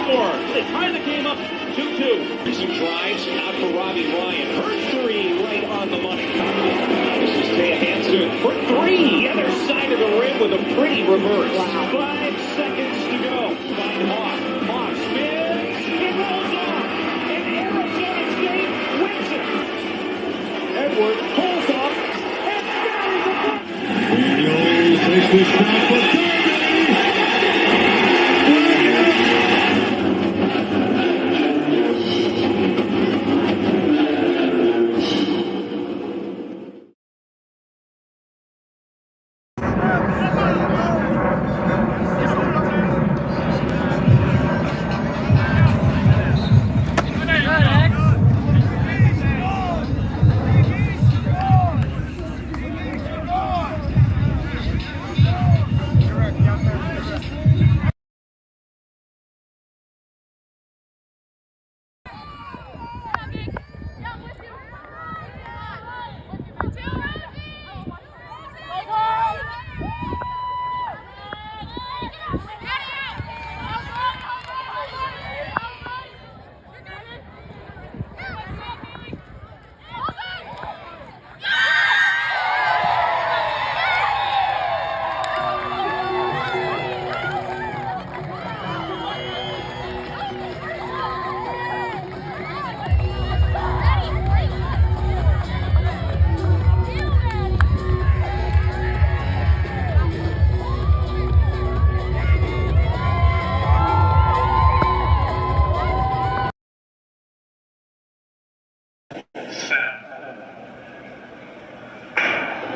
score. They tie the game up 2-2. Some drives out for Robbie Ryan. Her three right on the money. This is Taya Hansen for three. Other side of the rim with a pretty reverse. Wow. 5 seconds to go. Find Hawk. Hawk spins. It rolls off. And Arizona State wins it. Edwards pulls off. And buries the puck. Daniels takes this shot for Kirby.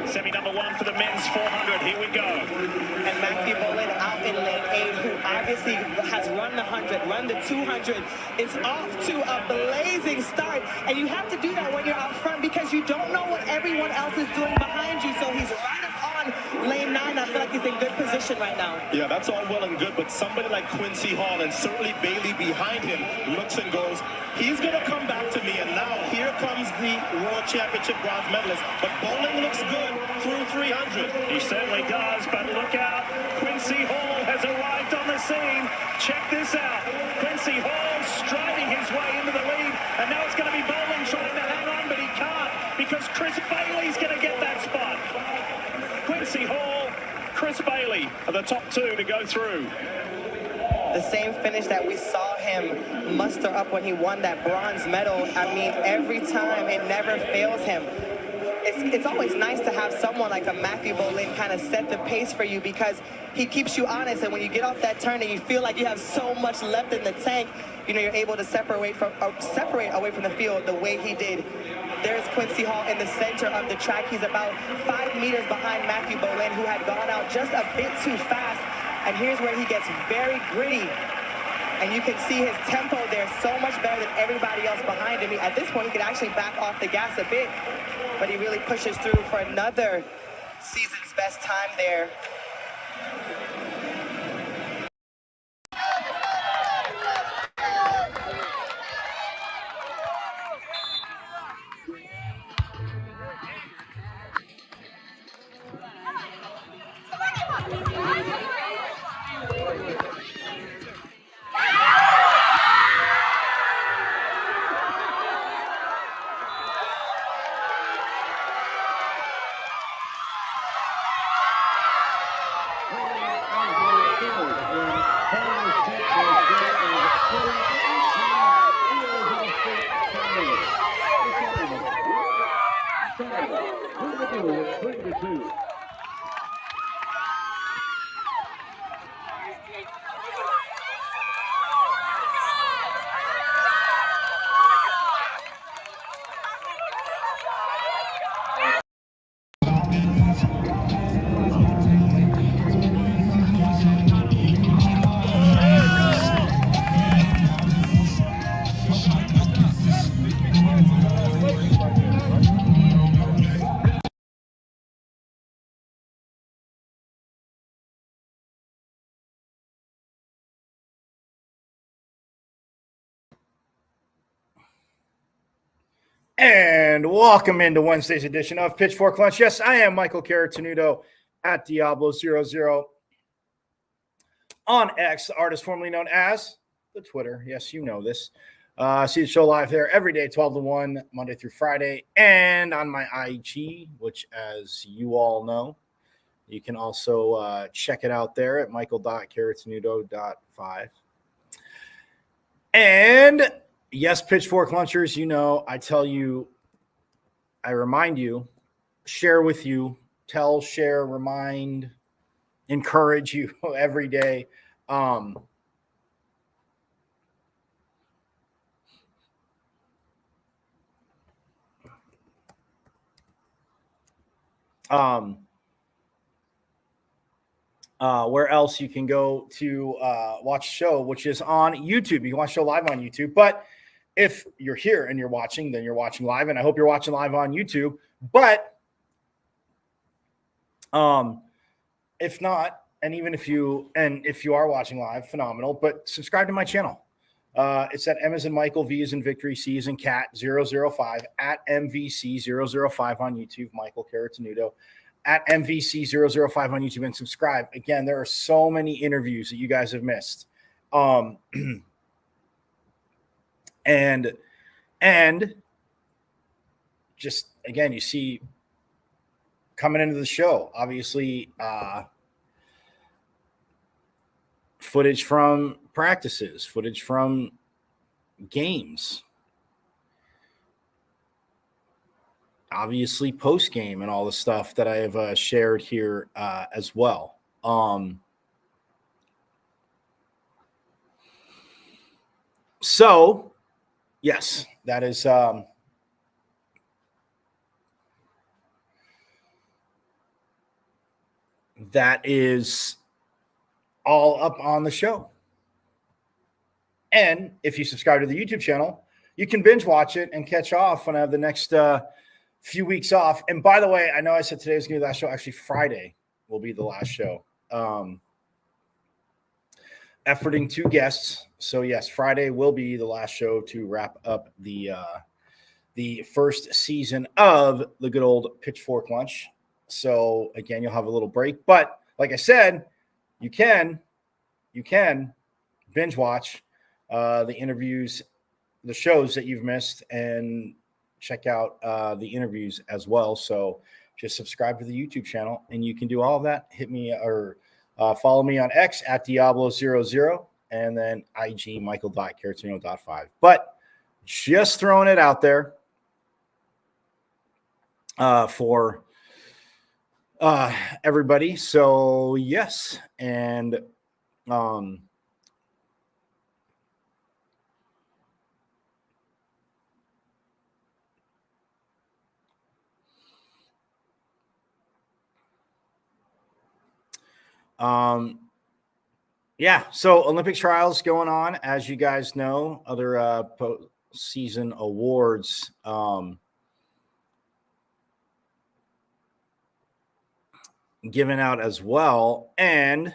Semi number one for the men's 400. Here we go. And Matthew Bolin out in lane 8, who obviously has run the 100, run the 200, is off to a blazing start. And you have to do that when you're out front because you don't know what everyone else is doing behind you. So he's right up on lane 9. I feel like he's in good position right now. Yeah, that's all well and good, but somebody like Quincy Hall and certainly Bailey behind him looks and goes, he's going to come back to me. And now here comes the World Championship bronze medalist. But Bolin looks good through 300. He certainly does, but look out. Quincy Hall has arrived on the scene. Check this out. Quincy Hall striding his way into the lead, and now it's going to be Bolin trying to hang on, but he can't because Chris Bailey's going to get that spot. Quincy Hall, Chris Bailey are the top two to go through. The same finish that we saw him muster up when he won that bronze medal. I mean, every time it never fails him. It's always nice to have someone like a Matthew Bolin kind of set the pace for you because he keeps you honest, and when you get off that turn and you feel like you have so much left in the tank, you know, you're able to separate away from the field the way he did. There's Quincy Hall in the center of the track. He's about 5 meters behind Matthew Bolin, who had gone out just a bit too fast. And here's where he gets very gritty. And you can see his tempo there so much better than everybody else behind him. At this point, he could actually back off the gas a bit, but he really pushes through for another season's best time there. And welcome into Wednesday's edition of Pitchfork Lunch. Yes, I am Michael Caratanudo at Diablo00 on X, the artist formerly known as the Twitter. Yes, you know this. See the show live there every day, 12 to 1, Monday through Friday, and on my IG, which, as you all know, you can also check it out there at michael.carrotsnudo.5. And yes, Pitchfork Lunchers, you know, I tell you, I remind you, share with you, tell, share, remind, encourage you every day. Where else you can go to watch the show, which is on YouTube. You can watch the show live on YouTube. But if you're here and you're watching, then you're watching live. And I hope you're watching live on YouTube. But if not, and even if you are watching live, phenomenal. But subscribe to my channel. It's at M as in Michael, V as in Victory, C as in Cat 005 at MVC005 on YouTube, Michael Carrotanudo at MVC005 on YouTube, and subscribe. Again, there are so many interviews that you guys have missed. And just, again, you see coming into the show, obviously, footage from practices, footage from games, obviously post-game, and all the stuff that I have shared here as well. So, yes, that is all up on the show. And if you subscribe to the YouTube channel, you can binge watch it and catch off when I have the next few weeks off. And by the way, I know I said today was going to be the last show. Actually, Friday will be the last show. Efforting 2 guests. So yes, Friday will be the last show to wrap up the first season of the good old Pitchfork Lunch. So again, you'll have a little break. But like I said, you can binge watch the interviews, the shows that you've missed, and check out the interviews as well. So just subscribe to the YouTube channel, and you can do all of that. Hit me or follow me on X at Diablo00, and then IG Michael.Carrotanudo.5. But just throwing it out there for everybody. So yes, and yeah, so Olympic trials going on, as you guys know, other postseason awards. Given out as well, and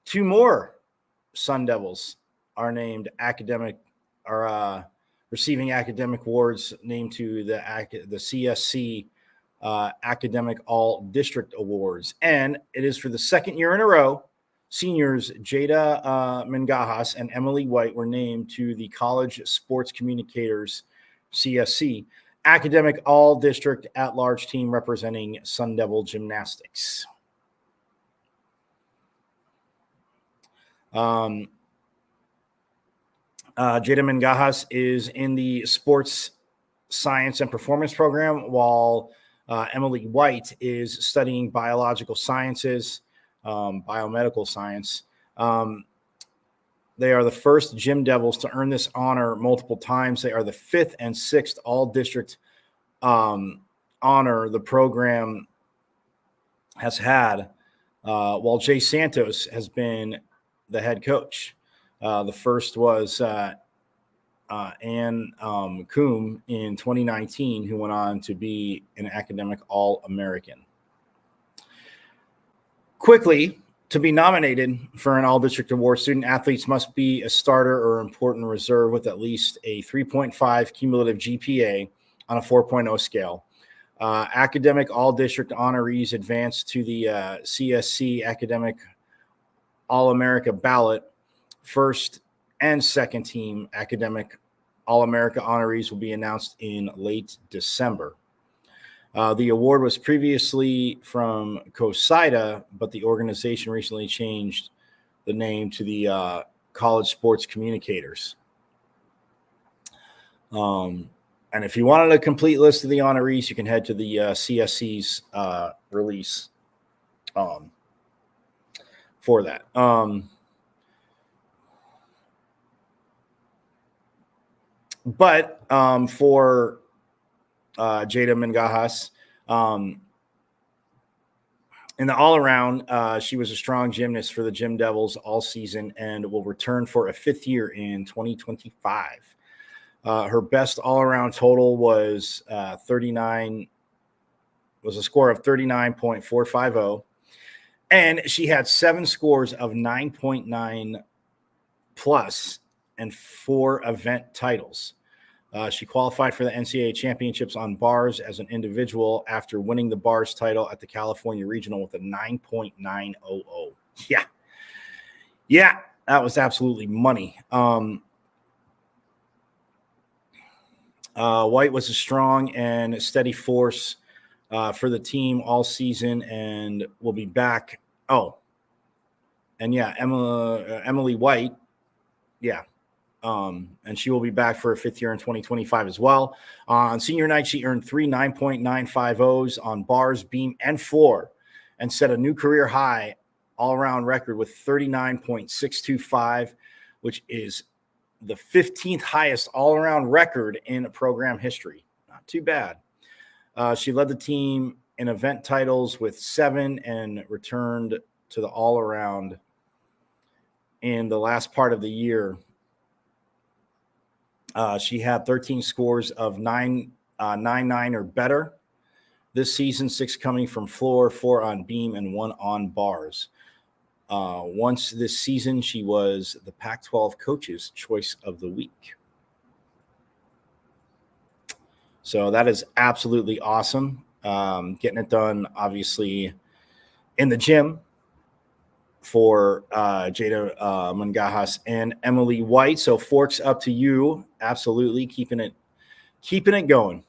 2 more Sun Devils are named receiving academic awards, named to the CSC Academic All District Awards, and it is for the second year in a row. Seniors Jada Mingajas and Emily White were named to the College Sports Communicators CSC Academic All District at Large team representing Sun Devil Gymnastics. Jada Mingajas is in the Sports Science and Performance program, while Emily White is studying biological sciences, biomedical science. They are the first Gym Devils to earn this honor multiple times. They are the 5th and 6th all-district honor the program has had, while Jay Santos has been the head coach. The first was Ann Coombe in 2019, who went on to be an academic All-American. Quickly, to be nominated for an all-district award, student athletes must be a starter or important reserve with at least a 3.5 cumulative GPA on a 4.0 scale. Academic all-district honorees advance to the CSC Academic All-America ballot first and second team academic All-America honorees will be announced in late December. The award was previously from COSIDA, but the organization recently changed the name to the College Sports Communicators. And if you wanted a complete list of the honorees, you can head to the CSC's release for that. But for Jada Mingajas, in the all-around, she was a strong gymnast for the Gym Devils all season and will return for a fifth year in 2025. Her best all-around total was a score of 39.450, and she had 7 scores of 9.9 plus and 4 event titles. She qualified for the NCAA championships on bars as an individual after winning the bars title at the California Regional with a 9.900. Yeah, that was absolutely money. White was a strong and steady force for the team all season and will be back. Oh, and yeah, Emily White. Yeah. And she will be back for a fifth year in 2025 as well. On senior night, she earned 3 9.950s on bars, beam, and floor, and set a new career high all-around record with 39.625, which is the 15th highest all-around record in program history. Not too bad. She led the team in event titles with 7 and returned to the all-around in the last part of the year. She had 13 scores of 9.9 or better this season, 6 coming from floor, 4 on beam, and 1 on bars. Once this season, she was the Pac-12 Coach's Choice of the Week. So that is absolutely awesome. Getting it done, obviously, in the gym for Jada Mingajas and Emily White. So forks up to you. Absolutely keeping it going.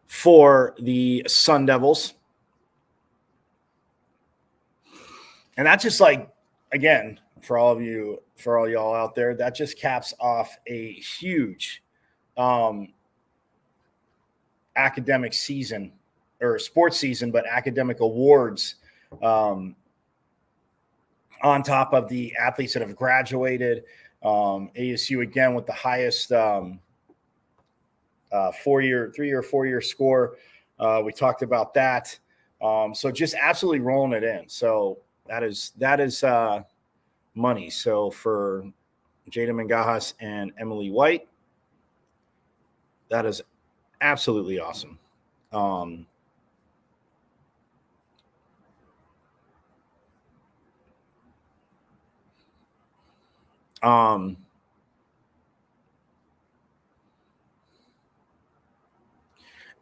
For the Sun Devils. And that's just like, again, for all y'all out there, that just caps off a huge academic season or sports season, but academic awards on top of the athletes that have graduated. ASU again with the highest 3 or 4 year score. We talked about that. So just absolutely rolling it in. So that is money. So for Jada Mingajas and Emily White, that is absolutely awesome.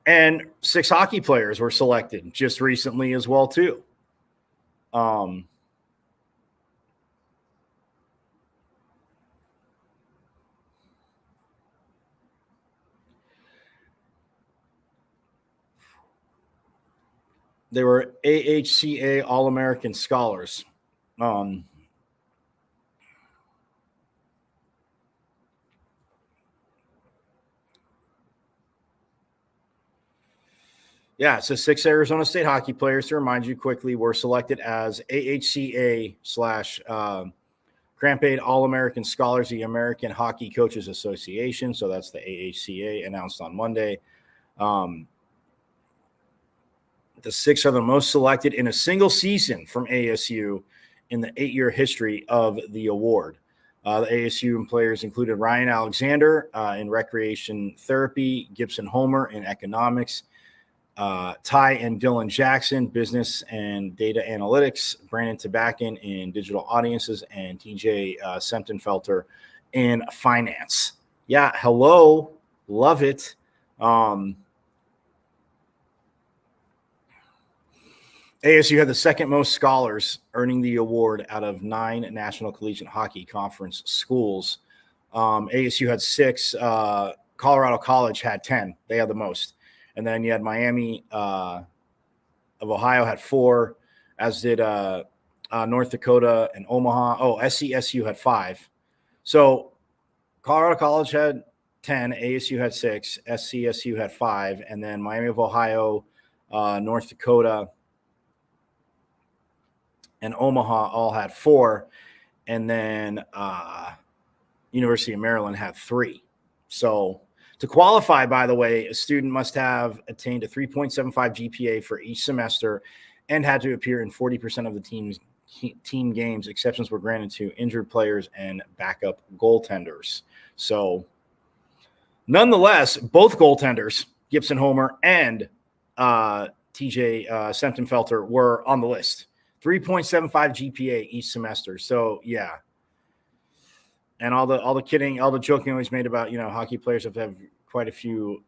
And 6 hockey players were selected just recently as well, too. They were AHCA All-American Scholars. Yeah, so 6 Arizona State hockey players, to remind you quickly, were selected as AHCA / Grant Aid All-American Scholars, the American Hockey Coaches Association. So that's the AHCA, announced on Monday. The 6 are the most selected in a single season from ASU in the 8-year history of the award. The ASU players included Ryan Alexander in recreation therapy, Gibson Homer in economics, Ty and Dylan Jackson, business and data analytics, Brandon Tabakin in digital audiences, and TJ Semptenfelter in finance. Yeah, hello. Love it. ASU had the second most scholars, earning the award out of 9 National Collegiate Hockey Conference schools. ASU had 6. Colorado College had 10. They had the most. And then you had Miami of Ohio had 4, as did North Dakota and Omaha. Oh, SCSU had 5. So Colorado College had 10, ASU had 6, SCSU had 5, and then Miami of Ohio, North Dakota, and Omaha all had 4, and then University of Maryland had 3. So to qualify, by the way, a student must have attained a 3.75 GPA for each semester and had to appear in 40% of the team games. Exceptions were granted to injured players and backup goaltenders. So nonetheless, both goaltenders, Gibson Homer and TJ Semptenfelter, were on the list. 3.75 GPA each semester. So yeah. And all the kidding, all the joking always made about, hockey players have to have quite a few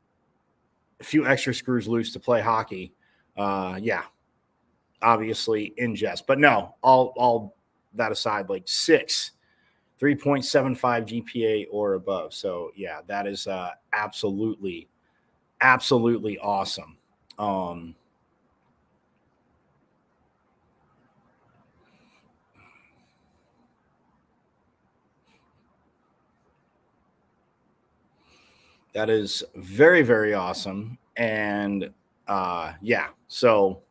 extra screws loose to play hockey. Yeah. Obviously in jest. But no, all that aside, like 3.75 GPA or above. So yeah, that is absolutely awesome. That is very, very awesome. And yeah, so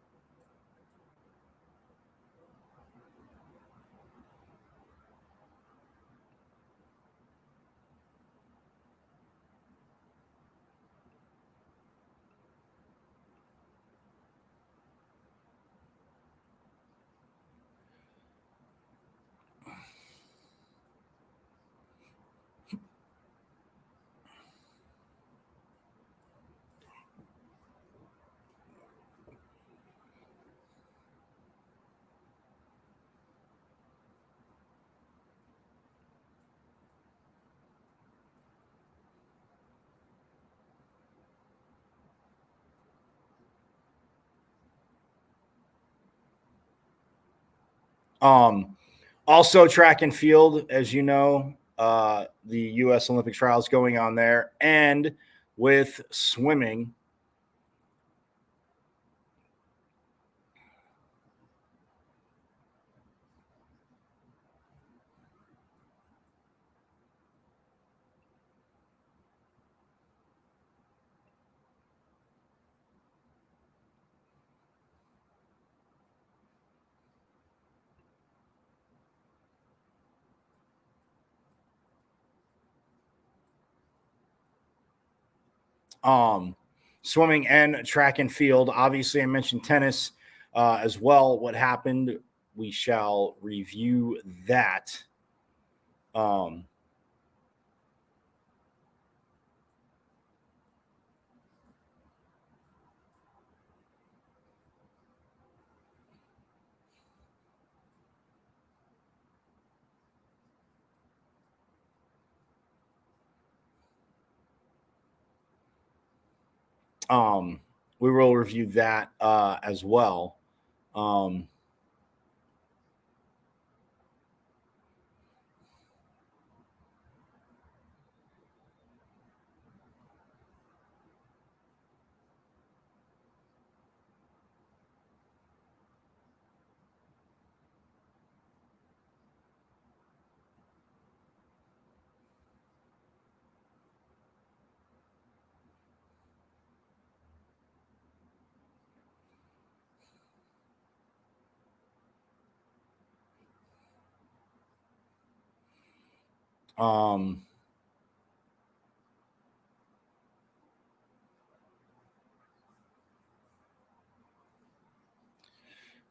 also track and field, as you know, the U.S. Olympic trials going on there, and with swimming. Swimming and track and field. Obviously, I mentioned tennis as well. What happened? We shall review that. We will review that as well.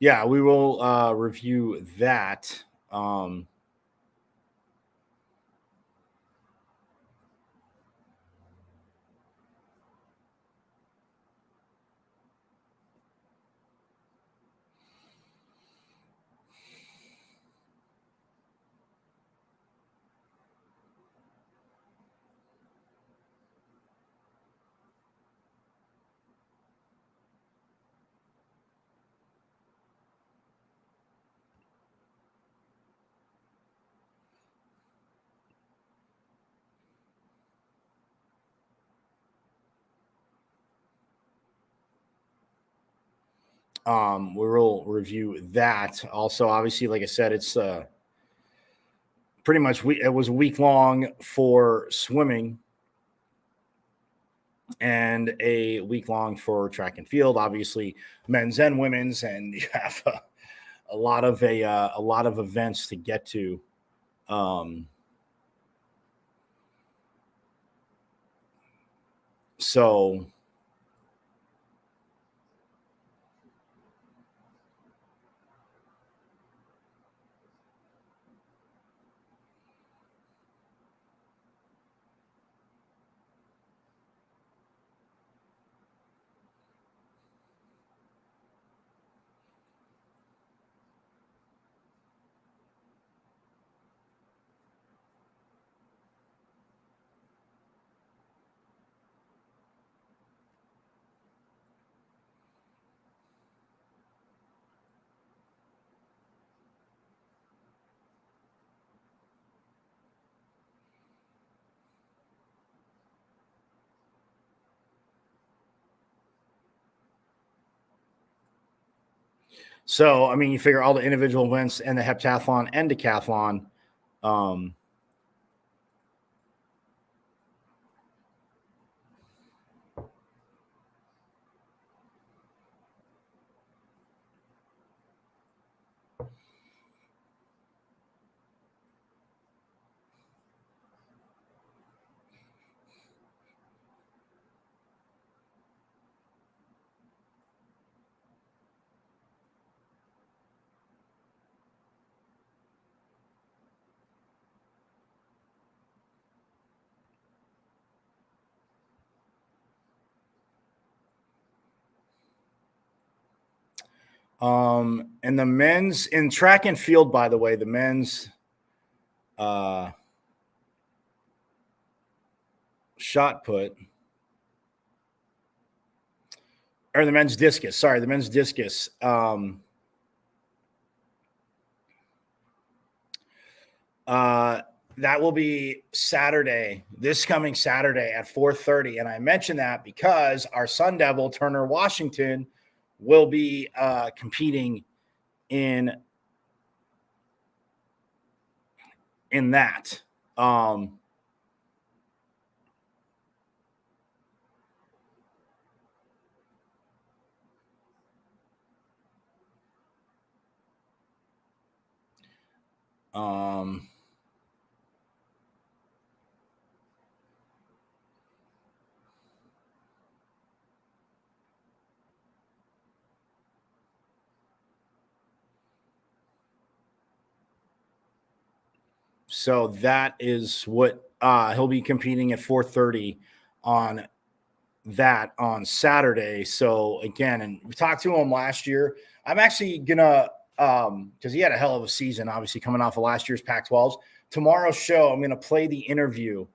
Yeah, we will review that. We will review that. Also, obviously, like I said, it's pretty much it was a week long for swimming and a week long for track and field. Obviously, men's and women's, and you have a lot of events to get to. So I mean, you figure all the individual events and the heptathlon and decathlon. And the men's in track and field, by the way, the men's shot put or the men's discus. Sorry, the men's discus. That will be Saturday, this coming Saturday at 4:30. And I mention that because our Sun Devil, Turner Washington, will be competing in that. So that is what he'll be competing at 4:30 on that on Saturday. So again, and we talked to him last year. I'm actually gonna because he had a hell of a season, obviously coming off of last year's Pac-12s. Tomorrow's show, I'm gonna play the interview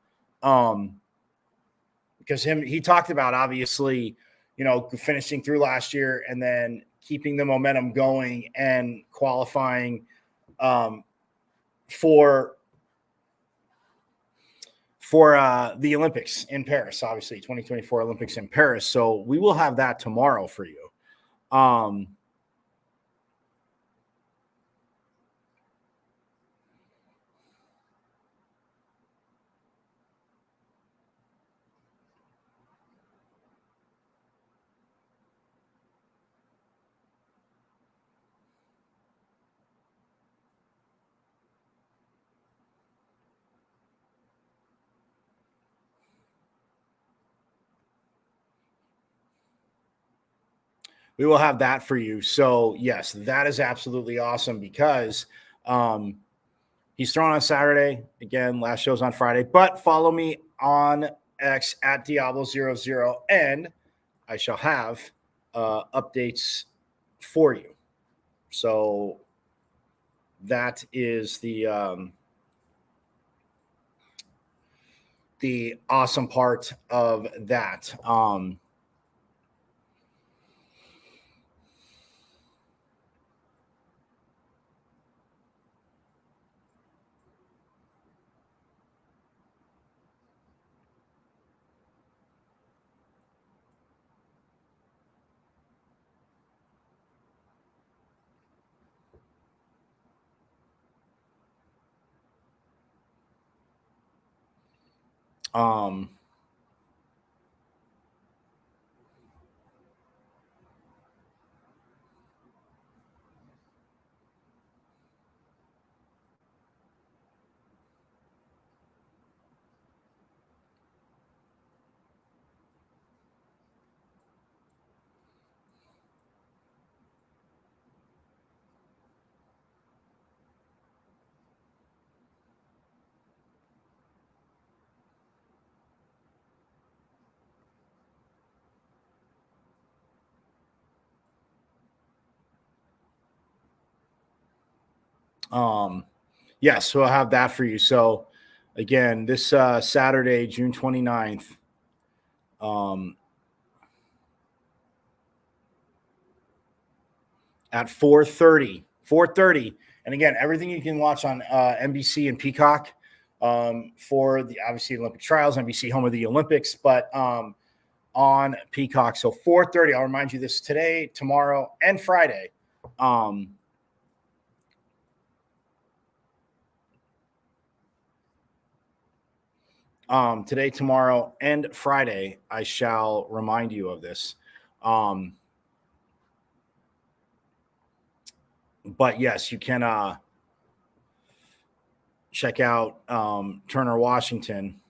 because he talked about obviously, finishing through last year and then keeping the momentum going and qualifying for the Olympics in Paris, obviously 2024 Olympics in Paris. So we will have that tomorrow for you. We will have that for you. So yes, that is absolutely awesome because he's throwing on Saturday. Again, last show's on Friday, but follow me on X at Diablo00 and I shall have updates for you. So that is the awesome part of that. Um, yes, we'll have that for you. So again, this Saturday, June 29th, at 4:30. And again, everything you can watch on NBC and Peacock for the obviously Olympic trials, NBC home of the Olympics, but on Peacock. So 4:30. I'll remind you this today, tomorrow, and Friday. Today, tomorrow, and Friday, I shall remind you of this. But yes, you can check out Turner Washington.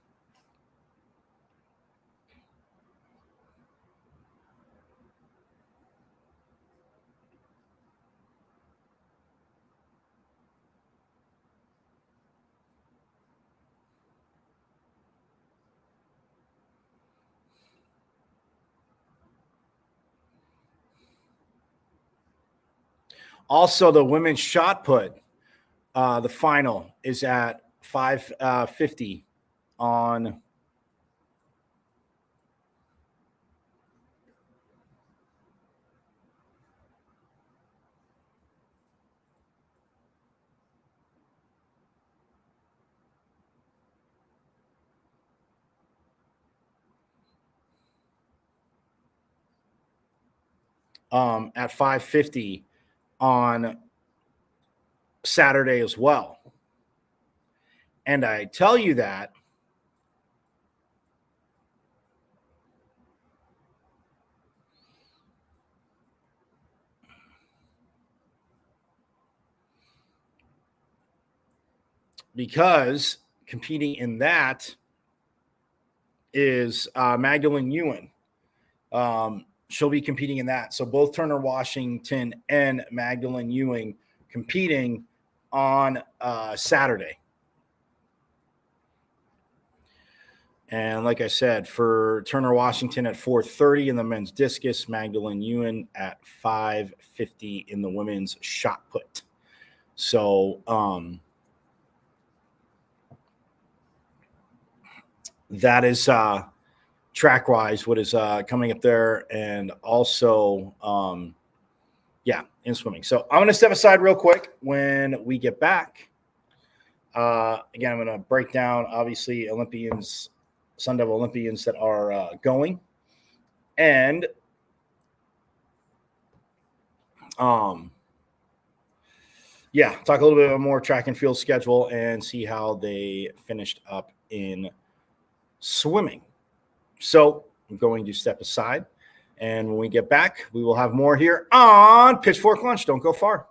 Also, the women's shot put, the final is at 5:50 on at 5:50 on Saturday as well. And I tell you that because competing in that is Magdalene Ewan. She'll be competing in that. So both Turner Washington and Magdalene Ewing competing on Saturday. And like I said, for Turner Washington at 4:30 in the men's discus, Magdalene Ewan at 5:50 in the women's shot put. So that is track-wise what is coming up there, and also in swimming. So I'm going to step aside real quick. When we get back, again, I'm going to break down obviously Olympians, Sun Devil Olympians that are going, and talk a little bit more track and field schedule and see how they finished up in swimming. So I'm going to step aside, and when we get back, we will have more here on Pitchfork Lunch. Don't go far.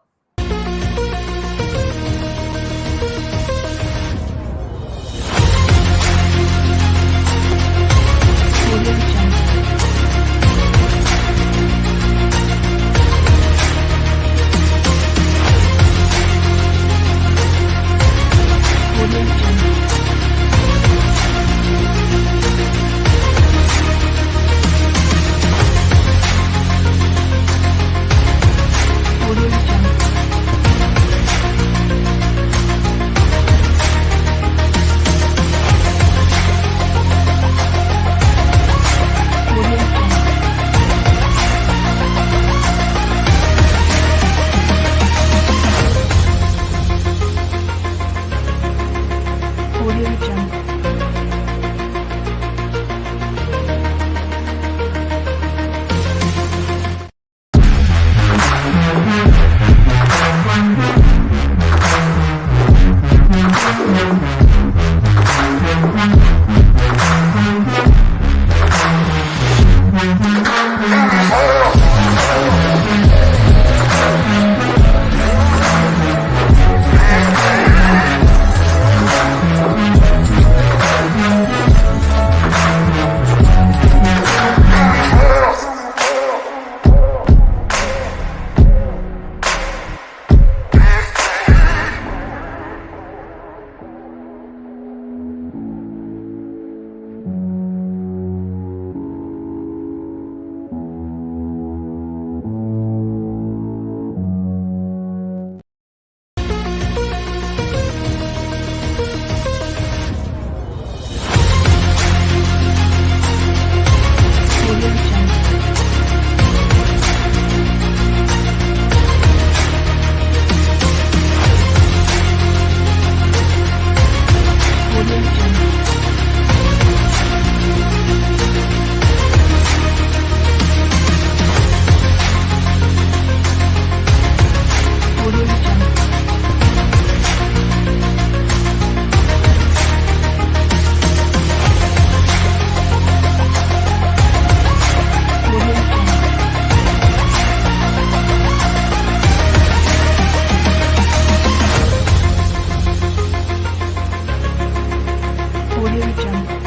Audio Jungle.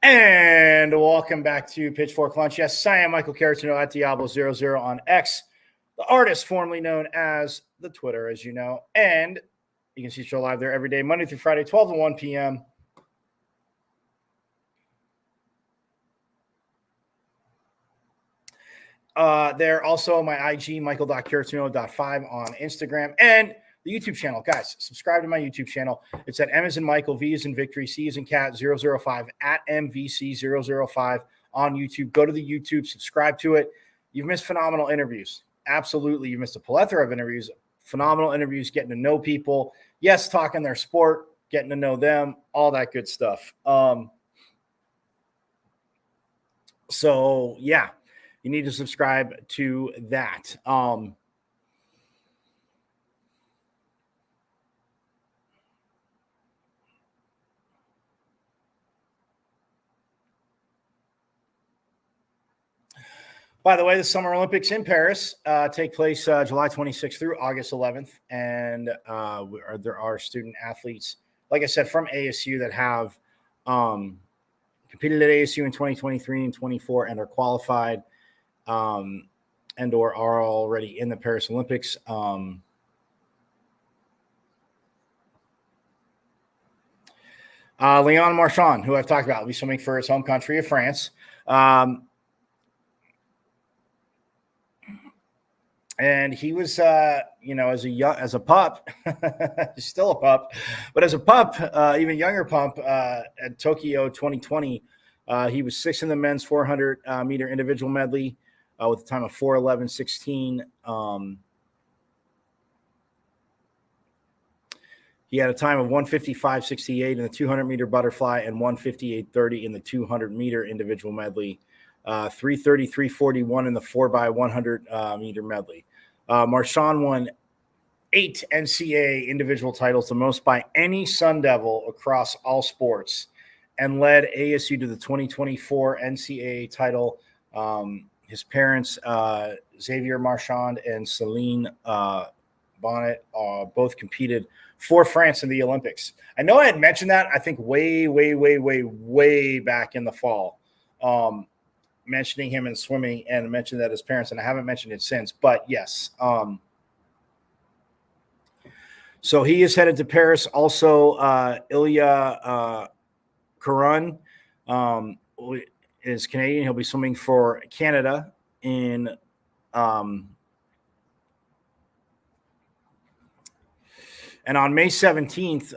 And welcome back to Pitchfork Lunch. Yes, I am Michael Caratino at Diablo00 on X, the artist formerly known as the Twitter, as you know. And you can see the show live there every day, Monday through Friday, 12 to 1 p.m. There also my IG, michael.caratino.5 on Instagram, and the YouTube channel. Guys, subscribe to my YouTube channel. It's at M as in Michael, V as in Victory, C as in Cat 005 at MVC005 on YouTube. Go to the YouTube, subscribe to it. You've missed phenomenal interviews. Absolutely. You've missed a plethora of interviews, phenomenal interviews, getting to know people. Yes, talking their sport, getting to know them, all that good stuff. So yeah, you need to subscribe to that. By the way, the Summer Olympics in Paris take place July 26th through August 11th. And there are student athletes, like I said, from ASU that have competed at ASU in 2023 and 24 and are qualified and or are already in the Paris Olympics. Leon Marchand, who I've talked about, will be swimming for his home country of France. And he was, as a pup, he's still a pup, but as a pup, even younger pup, at Tokyo 2020, he was sixth in the men's 400 meter individual medley with a time of 4:11.16. He had a time of 1:55.68 in the 200 meter butterfly and 1:58.30 in the 200 meter individual medley. 3:33.41 in the 4x100 meter medley. Marchand won 8 NCAA individual titles, the most by any Sun Devil across all sports, and led ASU to the 2024 NCAA title. His parents, Xavier Marchand and Celine Bonnet, both competed for France in the Olympics. I know I had mentioned that, I think way back in the fall. Mentioning him in swimming and mentioned that his parents, and I haven't mentioned it since, but yes. So he is headed to Paris. Also, Ilya Karun is Canadian. He'll be swimming for Canada in and on May 17th,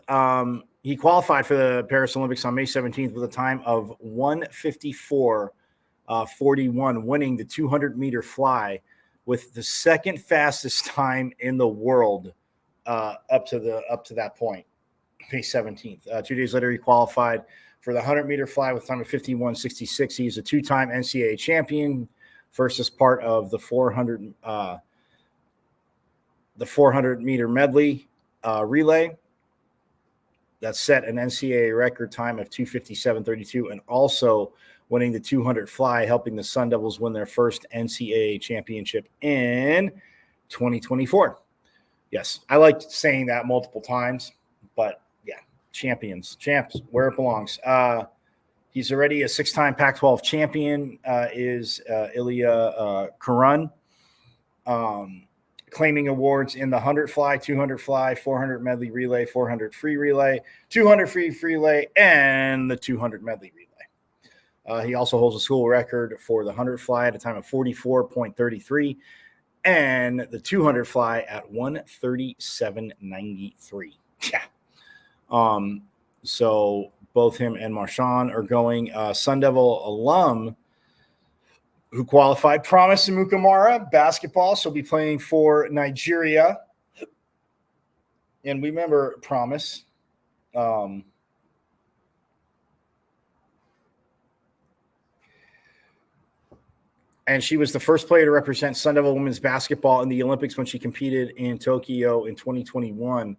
he qualified for the Paris Olympics on May 17th with a time of 1:54.41, winning the 200 meter fly with the second fastest time in the world up to that point, May 17th. 2 days later, he qualified for the 100 meter fly with a time of 51.66. He's a two-time NCAA champion, first as part of the 400 meter medley relay that set an NCAA record time of 2:57.32, and also winning the 200 fly, helping the Sun Devils win their first NCAA championship in 2024. Yes, I like saying that multiple times, but yeah, champs, where it belongs. He's already a 6-time Pac-12 champion, is Ilya Karun, claiming awards in the 100 fly, 200 fly, 400 medley relay, 400 free relay, 200 free relay, and the 200 medley relay. He also holds a school record for the 100 fly at a time of 44.33 and the 200 fly at 1:37.93. Yeah. So both him and Marchand are going. Sun Devil alum who qualified, Promise Mukamara, basketball. So he'll be playing for Nigeria. And we remember Promise. And she was the first player to represent Sun Devil women's basketball in the Olympics when she competed in Tokyo in 2021.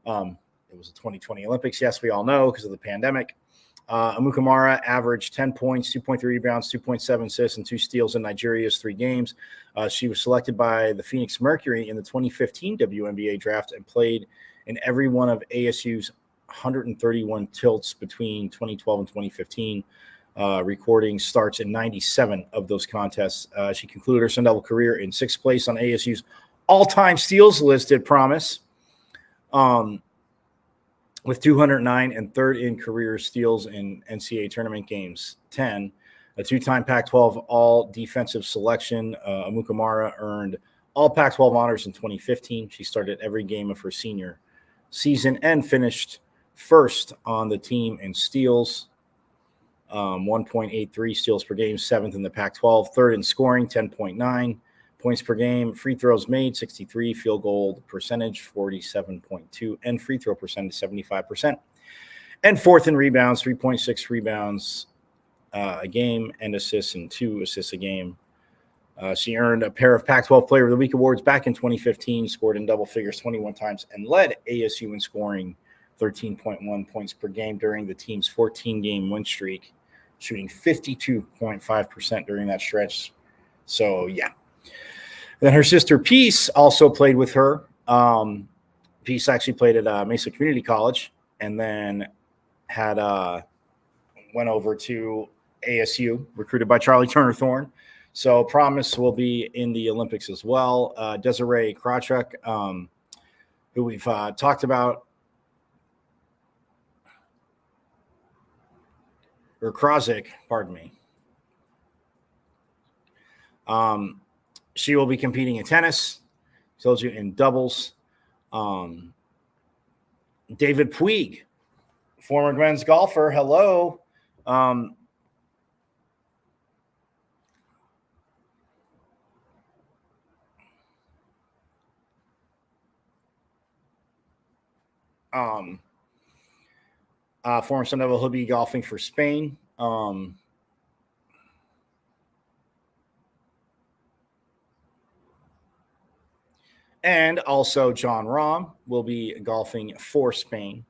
It was the 2020 Olympics, yes, we all know, because of the pandemic. Mukamara averaged 10 points, 2.3 rebounds, 2.7 assists, and 2 steals in Nigeria's 3 games. She was selected by the Phoenix Mercury in the 2015 WNBA draft and played in every one of ASU's 131 tilts between 2012 and 2015. Recording starts in 97 of those contests. She concluded her Sun Devil career in 6th place on ASU's all-time steals listed, Promise, with 209 and 3rd in career steals in NCAA tournament games, 10. A 2-time Pac-12 all-defensive selection. Mukamara earned all Pac-12 honors in 2015. She started every game of her senior season and finished first on the team in steals. 1.83 steals per game, 7th in the Pac-12, 3rd in scoring, 10.9 points per game, free throws made, 63, field goal percentage, 47.2, and free throw percentage, 75%. And 4th in rebounds, 3.6 rebounds a game and assists and 2 assists a game. She earned a pair of Pac-12 Player of the Week awards back in 2015, scored in double figures 21 times, and led ASU in scoring 13.1 points per game during the team's 14-game win streak, shooting 52.5% during that stretch. So, yeah. Then her sister Peace also played with her. Peace actually played at Mesa Community College and then went over to ASU, recruited by Charlie Turner Thorne. So Promise will be in the Olympics as well. Desiree Krawchuk, who we've talked about, or Krawczyk, pardon me. She will be competing in tennis. Told you in doubles. David Puig, former men's golfer. Hello. Former Sun Devil, he'll be golfing for Spain. And also John Rahm will be golfing for Spain.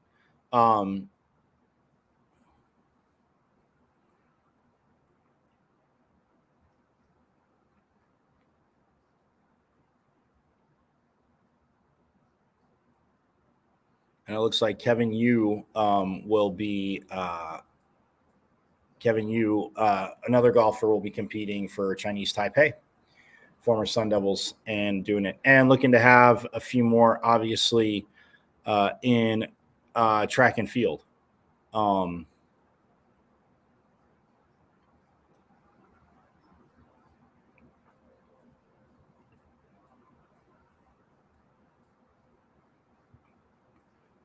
And it looks like Kevin Yu will be another golfer will be competing for Chinese Taipei, former Sun Devils, and doing it. And looking to have a few more, obviously, in track and field.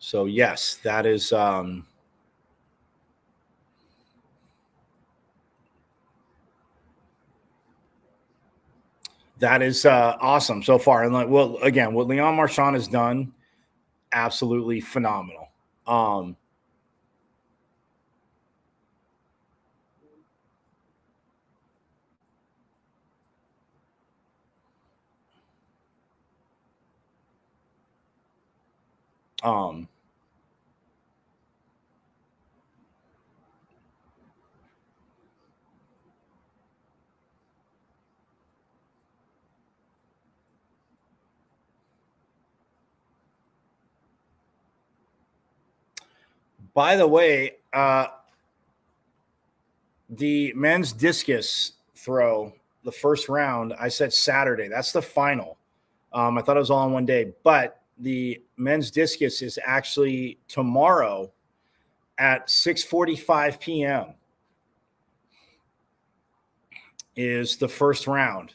So, yes, that is awesome so far. And well, again, what Leon Marchand has done, absolutely phenomenal. By the way, the men's discus throw, the first round, I said Saturday. That's the final. I thought it was all in one day, but the men's discus is actually tomorrow at 6:45 p.m. is the first round.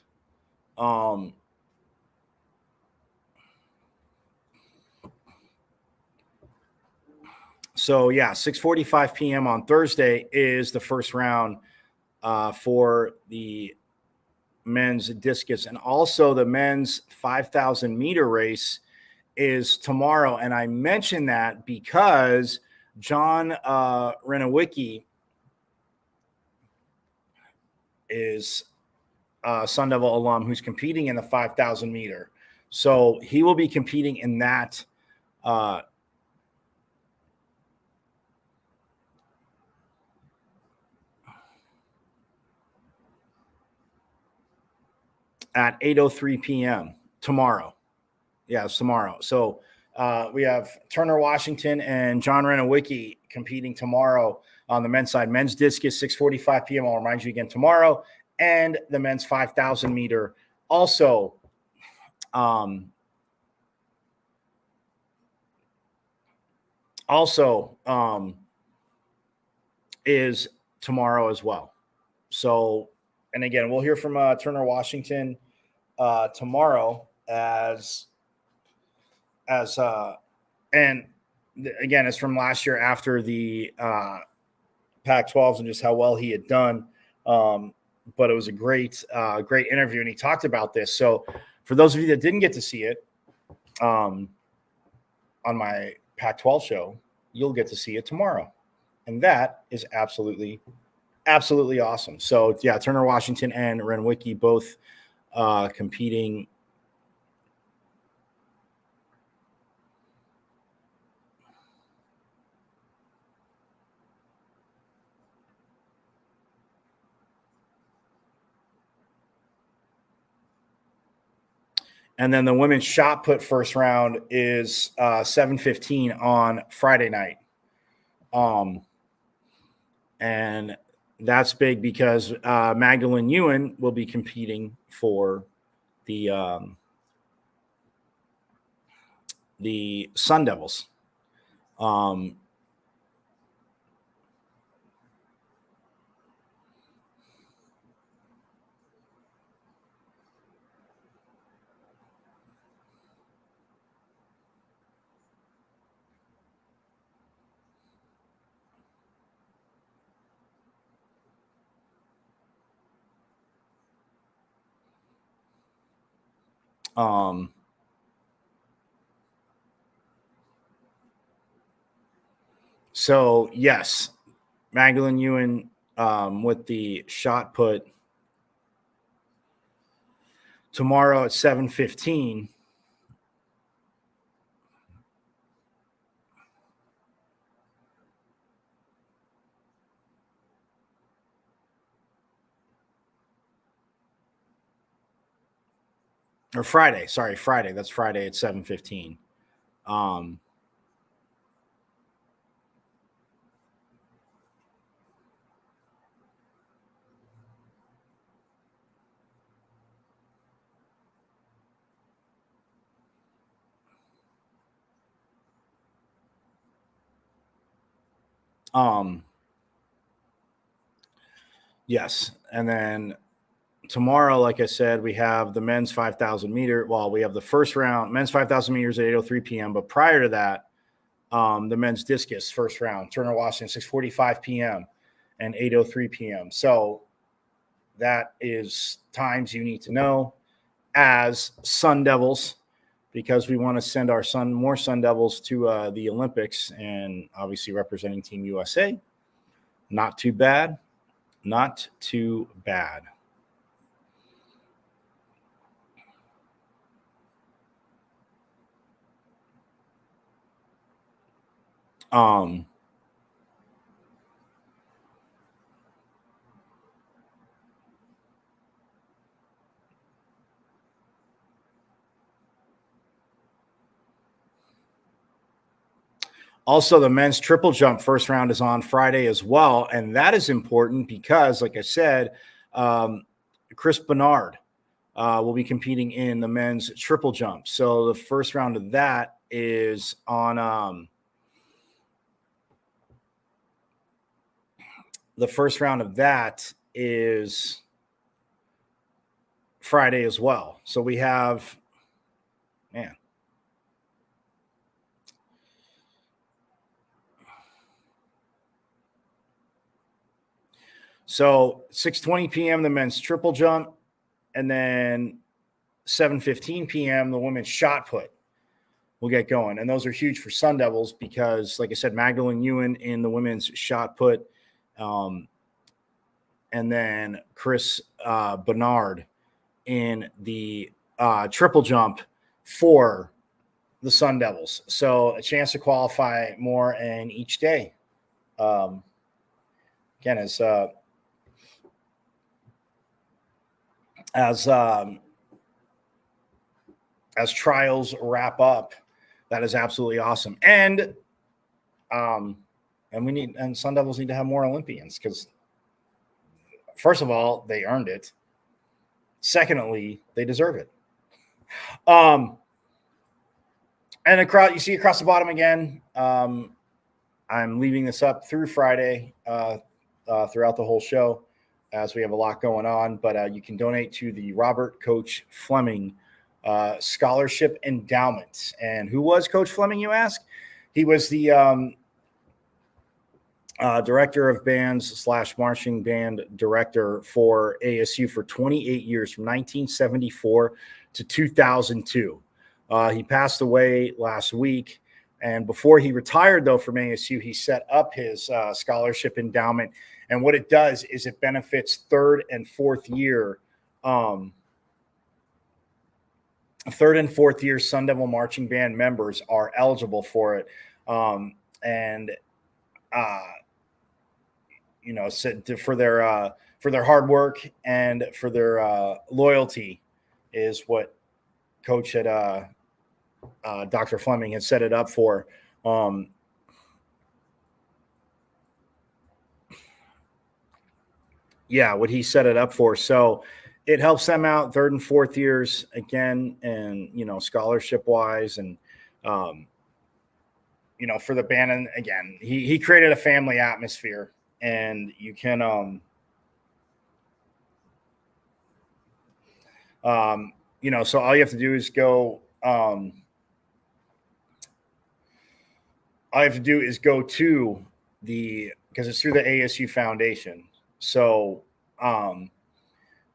So, yeah, 6:45 p.m. on Thursday is the first round for the men's discus. And also the men's 5,000 meter race is tomorrow. And I mention that because John Renowicki is a Sun Devil alum who's competing in the 5,000 meter. So he will be competing in that at 8:03 p.m. tomorrow. Yeah, it's tomorrow. So we have Turner Washington and John Renowicki competing tomorrow on the men's side. Men's discus, 6:45 p.m. I'll remind you again tomorrow. And the men's 5,000 meter also is tomorrow as well. So, and again, we'll hear from Turner Washington tomorrow and again, it's from last year after the Pac-12s and just how well he had done. But it was a great interview, and he talked about this. So for those of you that didn't get to see it on my Pac-12 show, you'll get to see it tomorrow. And that is absolutely absolutely awesome. So yeah, Turner Washington and Renwicki both competing. And then the women's shot put first round is 7:15 on Friday night. And that's big because Magdalene Ewan will be competing for the Sun Devils. So yes, Magdalene Ewan with the shot put tomorrow at 7:15. Or Friday, sorry, Friday. That's Friday at 7:15. Yes, and then tomorrow, like I said, we have the men's 5,000 meter. Well, we have the first round, men's 5,000 meters at 8:03 p.m. But prior to that, the men's discus first round, Turner Washington, 6:45 p.m. and 8:03 p.m. So that is times you need to know as Sun Devils, because we want to send our more Sun Devils to the Olympics and obviously representing Team USA. Not too bad. Not too bad. Also, the men's triple jump first round is on Friday as well. And that is important because, like I said, Chris Bernard will be competing in the men's triple jump. So the first round of that is on Friday as well. So we have, man. So 6:20 p.m. the men's triple jump, and then 7:15 p.m. the women's shot put will get going. And those are huge for Sun Devils because, like I said, Magdalene Ewan in the women's shot put, and then Chris Bernard in the triple jump for the Sun Devils. So a chance to qualify more in each day. Again, as trials wrap up, that is absolutely awesome. And Sun Devils need to have more Olympians because, first of all, they earned it. Secondly, they deserve it. And you see across the bottom again, I'm leaving this up through Friday throughout the whole show as we have a lot going on. But you can donate to the Robert Coach Fleming Scholarship Endowment. And who was Coach Fleming, you ask? He was the director of bands / marching band director for ASU for 28 years, from 1974 to 2002. He passed away last week. And before he retired, though, from ASU, he set up his scholarship endowment. And what it does is it benefits third and fourth year Sun Devil Marching Band members are eligible for it. For their hard work and for their loyalty is what Coach had Dr. Fleming had set it up for. What he set it up for. So it helps them out third and fourth years again, and scholarship wise, and for the band. And again, he created a family atmosphere, and you can so all you have to do is go to because it's through the ASU Foundation. So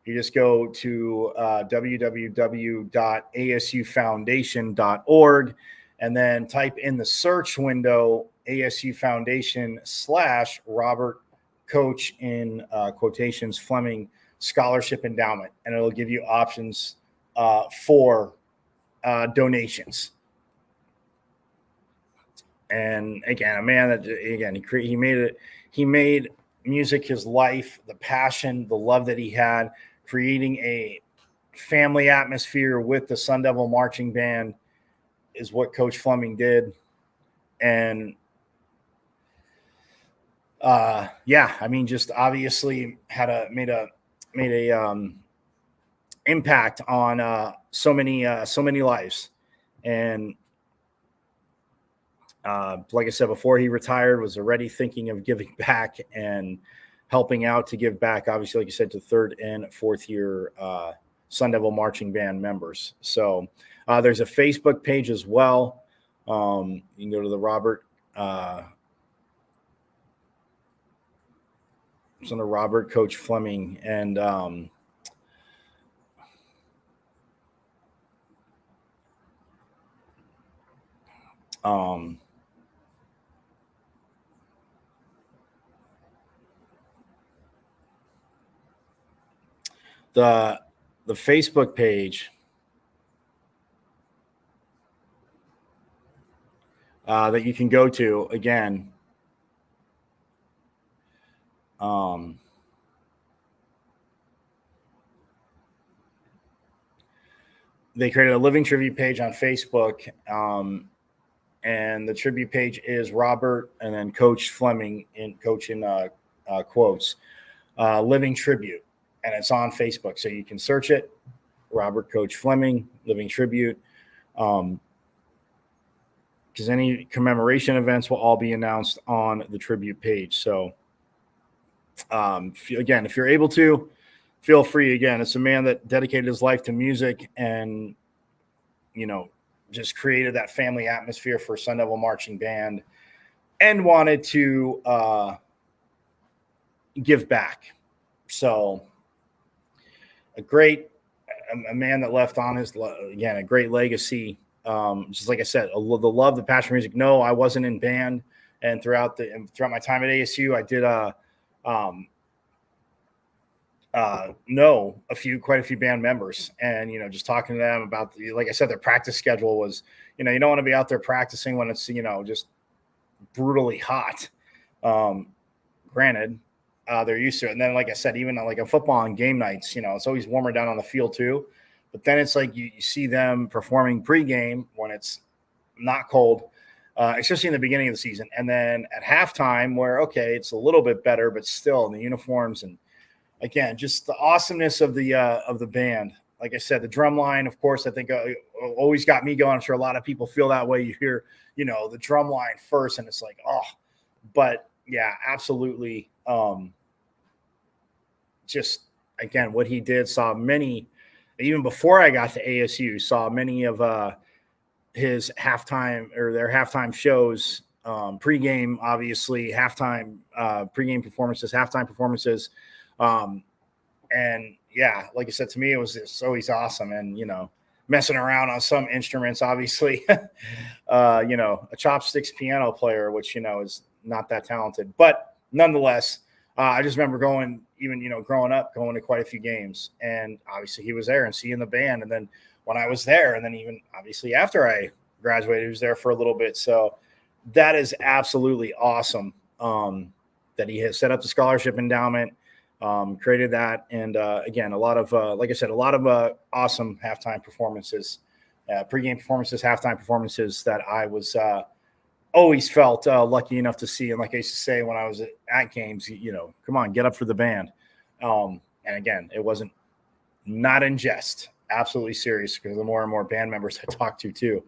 you just go to www.asufoundation.org and then type in the search window ASU Foundation / Robert Coach in quotations Fleming Scholarship Endowment, and it'll give you options for donations. And again, a man that he made music his life, the passion, the love that he had, creating a family atmosphere with the Sun Devil Marching Band is what Coach Fleming did. And just obviously made a impact on so many lives. And like I said before, he retired, was already thinking of giving back and helping out to give back, obviously, like you said, to third and fourth year Sun Devil Marching Band members. So there's a Facebook page as well. You can go to the Robert. It's under Robert Coach Fleming, and the Facebook page that you can go to again. They created a living tribute page on Facebook, and the tribute page is Robert and then Coach Fleming in quotes, living tribute, and it's on Facebook, so you can search it, Robert Coach Fleming living tribute. Because any commemoration events will all be announced on the tribute page. So if you're able to, feel free. Again, it's a man that dedicated his life to music and, just created that family atmosphere for Sun Devil Marching Band and wanted to give back. So a man that left on a great legacy. Just like I said, the love, the passion for music. No, I wasn't in band, and throughout my time at ASU, I did know quite a few band members, and just talking to them about like I said, their practice schedule was, you don't want to be out there practicing when it's just brutally hot. Granted, they're used to it, and then like I said, even like a football on game nights, it's always warmer down on the field too. But then it's like you see them performing pregame when it's not cold, especially in the beginning of the season. And then at halftime where, okay, it's a little bit better, but still in the uniforms. And again, just the awesomeness of the band. Like I said, the drum line, of course, I think always got me going. I'm sure a lot of people feel that way. You hear, the drum line first and it's like, oh, but yeah, absolutely. Just again, what he did, saw many, even before I got to ASU, saw many of his halftime or their halftime shows, pregame, obviously, halftime pregame performances, halftime performances. And yeah, like I said, to me, it was just always awesome. And, messing around on some instruments, obviously, a chopsticks piano player, which, is not that talented, but nonetheless, I just remember going, even, growing up, going to quite a few games. And obviously he was there and seeing the band. And then when I was there, and then even obviously after I graduated, he was there for a little bit. So that is absolutely awesome that he has set up the scholarship endowment, created that. And again, a lot of, like I said, a lot of awesome halftime performances, pregame performances, halftime performances that I was always felt lucky enough to see. And like I used to say when I was at games, come on, get up for the band. And again, it wasn't not in jest, absolutely serious, because the more and more band members I talked to too.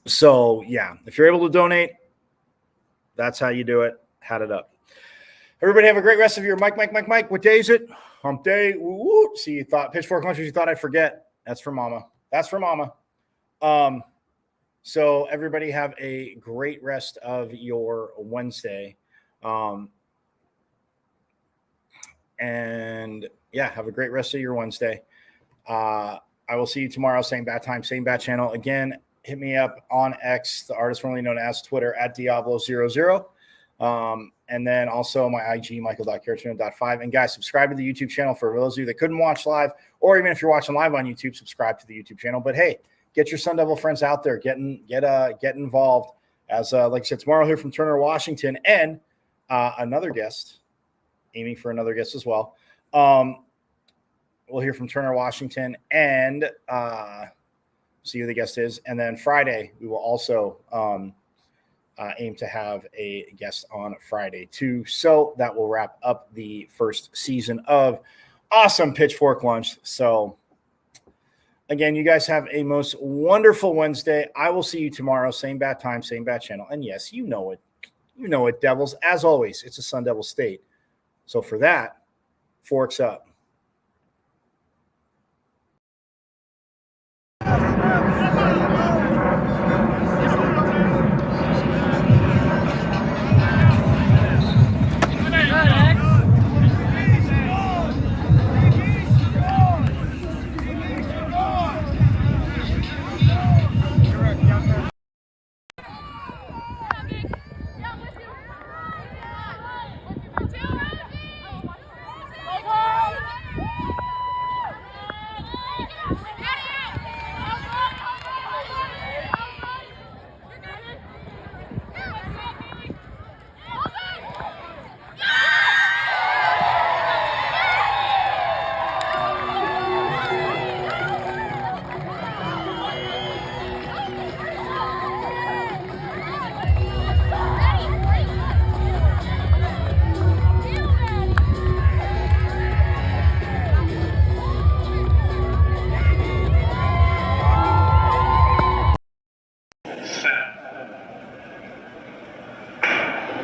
So yeah, if you're able to donate, that's how you do it. Had it up. Everybody have a great rest of your Mike. What day is it? Hump day. Woo. See, you thought pitchfork lunches, you thought I'd forget. That's for mama. So everybody have a great rest of your Wednesday. And yeah, have a great rest of your Wednesday. I will see you tomorrow. Same bat time, same bat channel. Again, hit me up on X, the artist formerly known as Twitter, at Diablo00. And then also my IG, michael.carrotino.5. And guys, subscribe to the YouTube channel for those of you that couldn't watch live, or even if you're watching live on YouTube, subscribe to the YouTube channel. But hey, get your Sun Devil friends out there, get involved. As like I said, tomorrow here from Turner, Washington, and another guest, aiming for another guest as well. We'll hear from Turner, Washington, and see who the guest is. And then Friday, we will also aim to have a guest on Friday too. So that will wrap up the first season of Awesome Pitchfork Lunch. So again, you guys have a most wonderful Wednesday. I will see you tomorrow. Same bat time, same bat channel. And yes, you know it, Devils. As always, it's a Sun Devil state. So for that, forks up.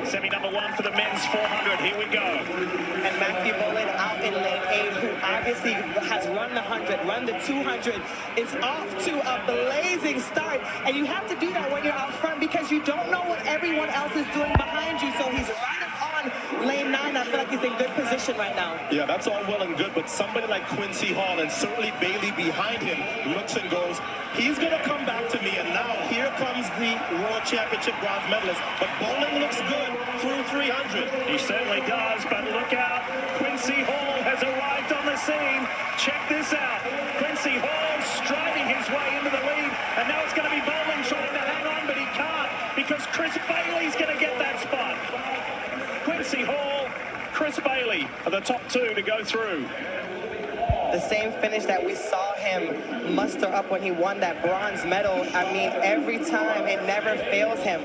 Semi number one for the men's 400. Here we go. And Matthew Bolin out in lane 8, who obviously has run the 100, run the 200, is off to a blazing start. And you have to do that when you're out front because you don't know what everyone else is doing behind you. So he's right up on lane 9. I feel like he's in good position right now. Yeah, that's all well and good, but somebody like Quincy Hall and certainly Bailey behind him looks and goes, he's going to come back to me. And now here comes the World Championship bronze medalist. But Bolin looks good through 300. He certainly does, but look out. Quincy Hall has arrived on the scene. Check this out. Quincy Hall striding his way into the lead, and now it's going to be Bolin trying to hang on, but he can't because Chris Bailey's going to get that spot. Quincy Hall, Chris Bailey are the top two to go through. The same finish that we saw him muster up when he won that bronze medal. I mean, every time it never fails him.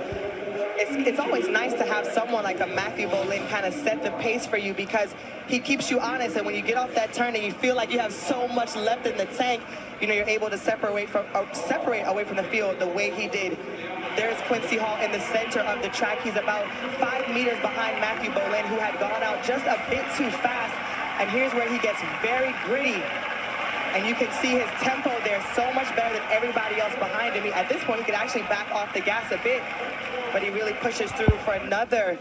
It's always nice to have someone like a Matthew Bolin kind of set the pace for you because he keeps you honest. And when you get off that turn and you feel like you have so much left in the tank, you're able to separate away from the field the way he did. There's Quincy Hall in the center of the track. He's about 5 meters behind Matthew Bolin, who had gone out just a bit too fast. And here's where he gets very gritty. And you can see his tempo there so much better than everybody else behind him. At this point, he could actually back off the gas a bit, but he really pushes through for another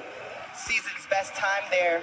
season's best time there.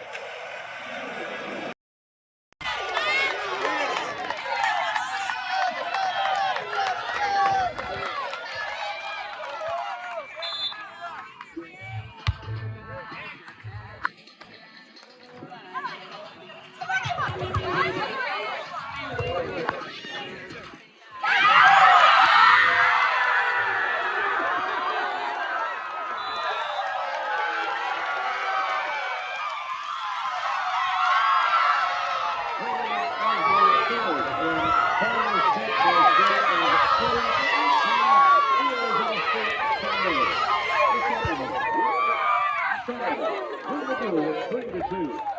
3-2.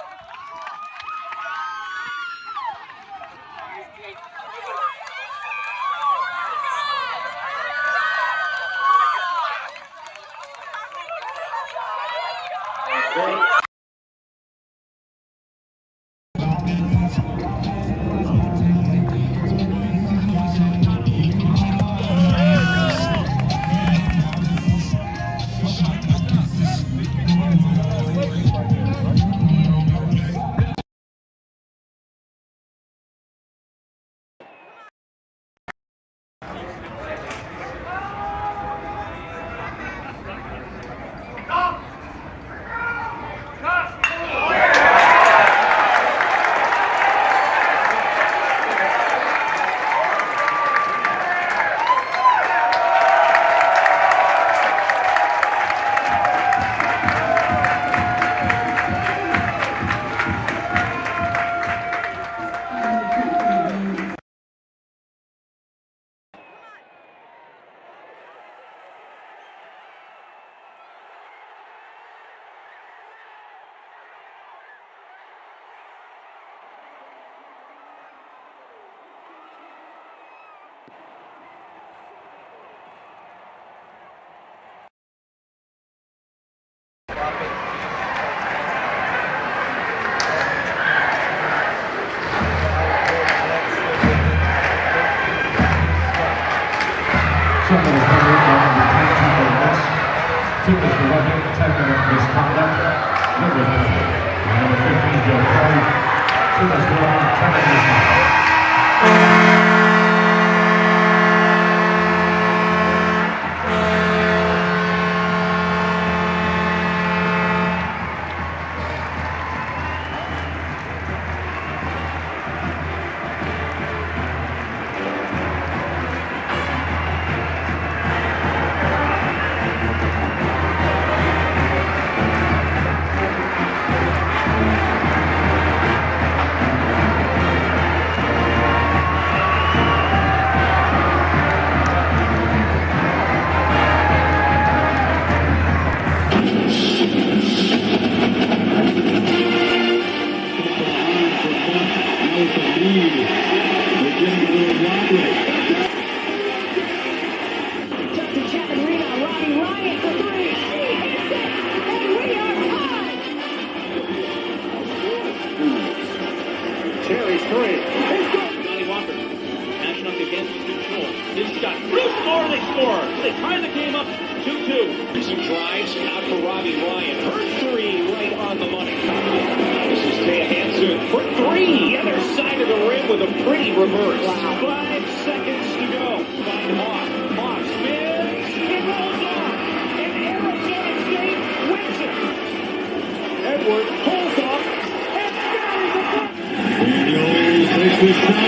Something is covered by the 10-2 minutes. Tickets for running 10-minute misconduct. Number 15, Joe Kelly. Tickets for running 10-minute misconduct. Terry's three. Johnny Walker. Ashing up against control. His shot. Bruce score. They score. They tie the game up 2-2. Some drives out for Robbie Ryan. Her three right on the money. This is Taya Hansen for three. Other side of the rim with a pretty reverse. Wow. 5 seconds to go. Find Hawk. Hawk spins. It rolls on. And Arizona State wins it. Edwards pulls off and buries the puck. Daniels takes his shot.